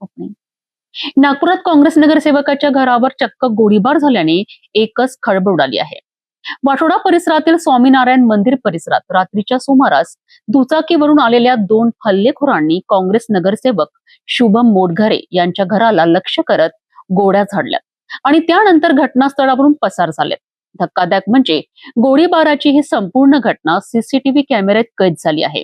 स्वप्ने. नागपुरात काँग्रेस नगरसेवकाच्या घरावर चक्क गोळीबार झाल्याने एकच खळबळ उडाली आहे. वाठोडा परिसरातील स्वामीनारायण मंदिर परिसरात रात्रीच्या सुमारास दुचाकीवरून आलेल्या दोन हल्लेखोरांनी काँग्रेस नगरसेवक शुभम मोटघरे यांच्या घराला लक्ष्य करत गोळ्या झाडल्यात आणि त्यानंतर घटनास्थळावरून पसार झालेत. धक्कादायक म्हणजे गोळीबाराची ही संपूर्ण घटना सीसीटीव्ही कॅमेऱ्यात कैद झाली आहे.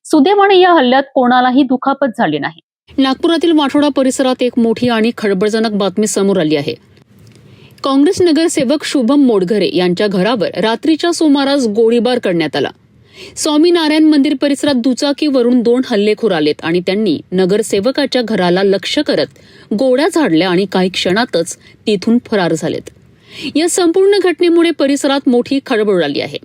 सुदैवाने या हल्ल्यात कोणालाही दुखापत झाली नाही. नागपुरातील वाठोडा परिसरात एक मोठी आणि खळबळजनक बातमी समोर आली आहे. काँग्रेस नगरसेवक शुभम मोटघरे यांच्या घरावर रात्रीच्या सुमारास गोळीबार करण्यात आला. स्वामीनारायण मंदिर परिसरात दुचाकीवरून दोन हल्लेखोर आलेत आणि त्यांनी नगरसेवकाच्या घराला लक्ष्य करत गोळ्या झाडल्या आणि काही क्षणातच तिथून फरार झालेत. या संपूर्ण घटनेमुळे परिसरात मोठी खळबळ उडाली आहे.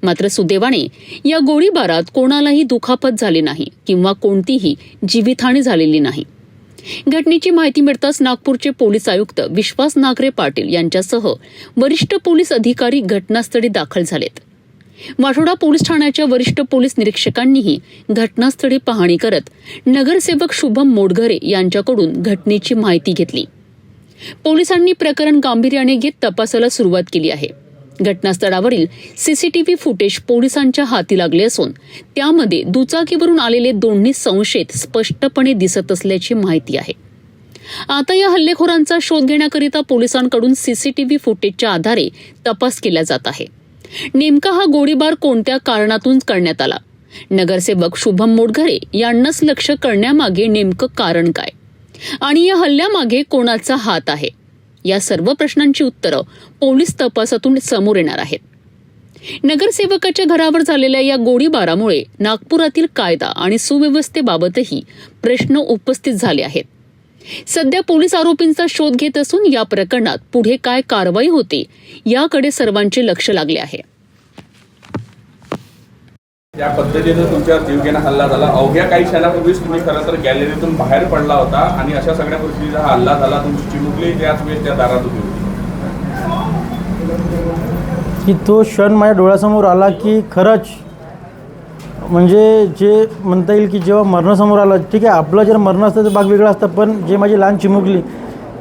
मात्र सुदैवाने या गोळीबारात कोणालाही दुखापत झाली नाही किंवा कोणतीही जीवितहानी झालेली नाही. घटनेची माहिती मिळताच नागपूरचे पोलीस आयुक्त विश्वास नागरे पाटील यांच्यासह वरिष्ठ पोलीस अधिकारी घटनास्थळी दाखल झालेत. वाठोडा पोलीस ठाण्याच्या वरिष्ठ पोलीस निरीक्षकांनीही घटनास्थळी पाहणी करत नगरसेवक शुभम मोटघरे यांच्याकडून घटनेची माहिती घेतली. पोलिसांनी प्रकरण गांभीर्याने घेत तपासाला सुरुवात केली आहे. घटनास्थळावरील सीसीटीव्ही फुटेज पोलिसांच्या हाती लागले असून त्यामध्ये दुचाकीवरून आलेले दोन्ही संशयित स्पष्टपणे दिसत असल्याची माहिती आहे. आता या हल्लेखोरांचा शोध घेण्याकरिता पोलिसांकडून सीसीटीव्ही फुटेजच्या आधारे तपास केला जात आहे. नेमका हा गोळीबार कोणत्या कारणातून करण्यात आला, नगरसेवक शुभम मोटघरे यांनाच लक्ष करण्यामागे नेमकं कारण काय आणि या हल्ल्यामागे कोणाचा हात आहे, या सर्व प्रश्नांची उत्तरं पोलीस तपासातून समोर येणार आहेत. नगरसेवकाच्या घरावर झालेल्या या गोळीबारामुळे नागपुरातील कायदा आणि सुव्यवस्थेबाबतही प्रश्न उपस्थित झाले आहेत. सध्या पोलीस आरोपींचा शोध घेत असून या प्रकरणात पुढे काय कारवाई होते याकडे सर्वांचे लक्ष लागले आहे. या पद्धतीने तुमच्यावर जीवघेणा हल्ला झाला. अवघ्या काही क्षणापूर्वीच तुम्ही खरं तर गॅलरीतून बाहेर पडला होता आणि अशा सगळ्या परिस्थितीचा हा हल्ला झाला. तुमची चिमुकली त्याच वेळेस त्या दारात उभी होती की तो क्षण माझ्या डोळ्यासमोर आला की खरंच म्हणजे जे म्हणता येईल की जेव्हा मरणासमोर आलं, ठीक आहे आपलं जर मरण असतं तर भाग वेगळा असतं, पण जे माझी लहान चिमुकली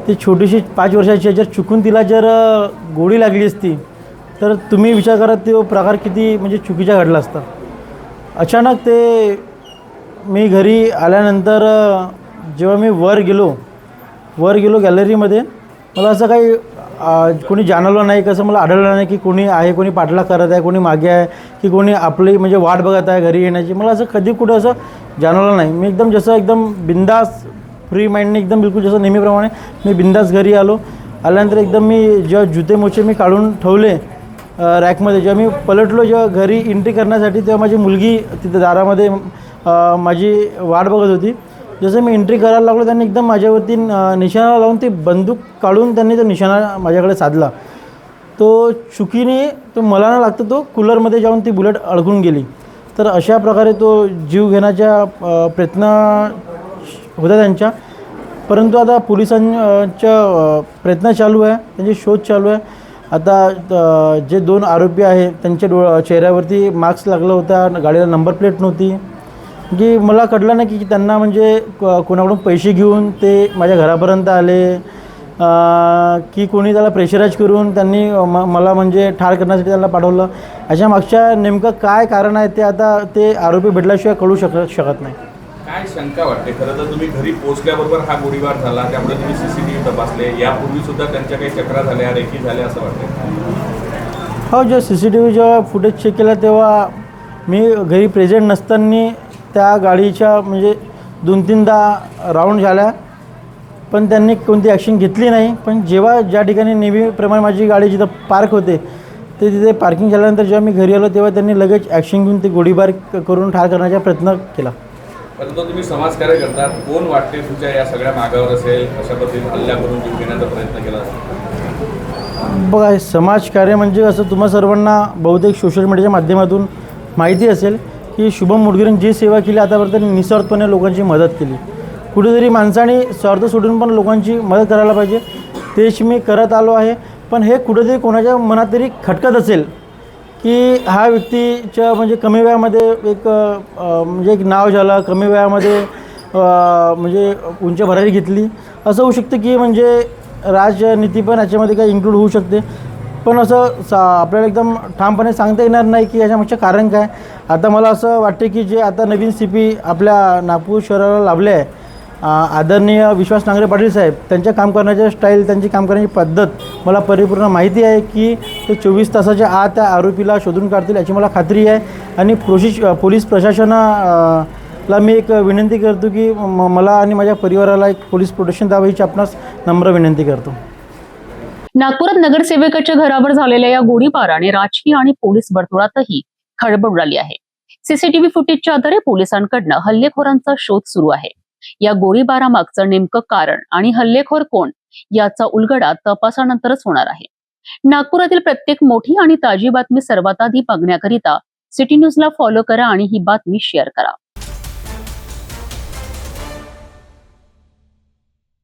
ती छोटीशी 5 वर्षाची जर चुकून तिला जर गोळी लागली असती तर तुम्ही विचार करा तो प्रकार किती म्हणजे चुकीचा घडला असता. अचानक ते मी घरी आल्यानंतर जेव्हा मी वर गेलो गॅलरीमध्ये, मला असं काही कोणी जाणवलं नाही, कसं मला आढळलं नाही की कोणी आहे, कोणी पाठलाग करत आहे, कोणी मागे आहे, की कोणी आपली म्हणजे वाट बघत आहे घरी येण्याची. मला असं कधी कुठं असं जाणवलं नाही. मी एकदम जसं एकदम बिंदास फ्री माइंडने एकदम बिलकुल जसं नेहमीप्रमाणे मी बिंदास घरी आल्यानंतर एकदम मी जेव्हा जुते मोचे मी काढून ठेवले रॅकमध्ये, जेव्हा मी पलटलो जेव्हा घरी एंट्री करण्यासाठी, तेव्हा माझी मुलगी तिथे दारामध्ये माझी वाट बघत होती. जसं मी एंट्री करायला लागलो त्यांनी एकदम माझ्यावरती निशाणा लावून ती बंदूक काढून त्यांनी तो निशाणा माझ्याकडे साधला. तो चुकीने तो मला न लागतं तो कूलरमध्ये जाऊन ती बुलेट अडकून गेली. तर अशा प्रकारे तो जीव घेण्याचा प्रयत्न होता त्यांच्या, परंतु आता पोलिसांच्या प्रयत्न चालू आहे, त्यांचे शोध चालू आहे. आता जे 2 आरोपी आहे त्यांच्या चेहऱ्यावरती मास्क लागला होता, गाडीला नंबर प्लेट नव्हती, की मला कळलं नाही की त्यांना म्हणजे कोणाकडून पैसे घेऊन ते माझ्या घरापर्यंत आले की कोणी त्याला प्रेशराईज करून त्यांनी मला म्हणजे ठार करण्यासाठी त्याला पाठवलं. अशा मागच्या नेमकं काय कारण आहे ते आता ते आरोपी भेटल्याशिवाय कळू शकत नाही. काय शंका वाटते? खरं तर तुम्ही घरी पोहोचल्याबरोबर हा गोळीबार झाला, त्यामुळे तुम्ही सीसीटीव्ही तपासले, यापूर्वी सुद्धा त्यांच्या काही चक्रा झाल्या, रेकी झाल्या असं वाटतं? हो, जेव्हा सीसीटीव्ही जेव्हा फुटेज चेक केला तेव्हा मी घरी प्रेझेंट नसताना त्या गाडीच्या म्हणजे 2-3दा राऊंड झाल्या, पण त्यांनी कोणती ॲक्शन घेतली नाही. पण जेव्हा ज्या ठिकाणी नेहमीप्रमाणे माझी गाडी जिथं पार्क होते ते तिथे पार्किंग झाल्यानंतर जेव्हा मी घरी आलो तेव्हा त्यांनी लगेच ॲक्शन घेऊन ते गोळीबार करून ठार करण्याचा प्रयत्न केला. परंतु तुम्ही समाजकार्य करतात, कोण वाटते तुमच्या या सगळ्या मागावर असेल, अशा पद्धतीने हल्ला करून जीव घेण्याचा प्रयत्न केला असेल? बघा, समाजकार्य म्हणजे असं तुम्हा सर्वांना बहुतेक सोशल मीडियाच्या माध्यमातून माहिती असेल की शुभम मोटघरेंनी जी सेवा केली आतापर्यंत, निस्वार्थपणे लोकांची मदत केली. कुठेतरी माणसाने स्वार्थ सोडून पण लोकांची मदत करायला पाहिजे, तेच मी करत आलो आहे. पण हे कुठेतरी कोणाच्या मनात तरी खटकत असेल की हा व्यक्तीच्या म्हणजे कमी वयामध्ये एक म्हणजे एक नाव झालं, कमी वयामध्ये म्हणजे उंच भरारी घेतली. असं होऊ शकतं की म्हणजे राजनीती पण याच्यामध्ये काही इन्क्लूड होऊ शकते. पण असं आपल्याला एकदम ठामपणे सांगता येणार नाही की याच्यामागचं कारण काय. आता मला असं वाटते की जे आता नवीन CP आपल्या नागपूर शहराला लाभले आहे, आदरणीय विश्वास नांगरे पाटील साहेब, त्यांच्या काम करण्याच्या स्टाईल, त्यांची काम करण्याची पद्धत मला परिपूर्ण माहिती आहे की ते 24 तासाच्या आत त्या आरोपीला शोधून काढतील याची मला खात्री आहे. आणि पोलीस प्रशासनाला मी एक विनंती करतो की मला आणि माझ्या परिवाराला एक पोलीस प्रोटेक्शन द्यावं हीची आपणास नम्र विनंती करतो. नागपुरात नगरसेवकाच्या घरावर झालेल्या या गोळीबाराने राजकीय आणि पोलीस वर्तुळातही खळबळ उडाली आहे. सीसीटीव्ही फुटेजच्या आधारे पोलिसांकडनं हल्लेखोरांचा शोध सुरू आहे. या गोळीबारामागचं नेमकं कारण आणि हल्लेखोर कोण याचा उलगडा तपासानंतरच होणार आहे. नागपुरातील प्रत्येक मोठी आणि ताजी बातमी सर्वात आधी बघण्याकरिता सिटी न्यूजला फॉलो करा आणि ही बातमी शेअर करा.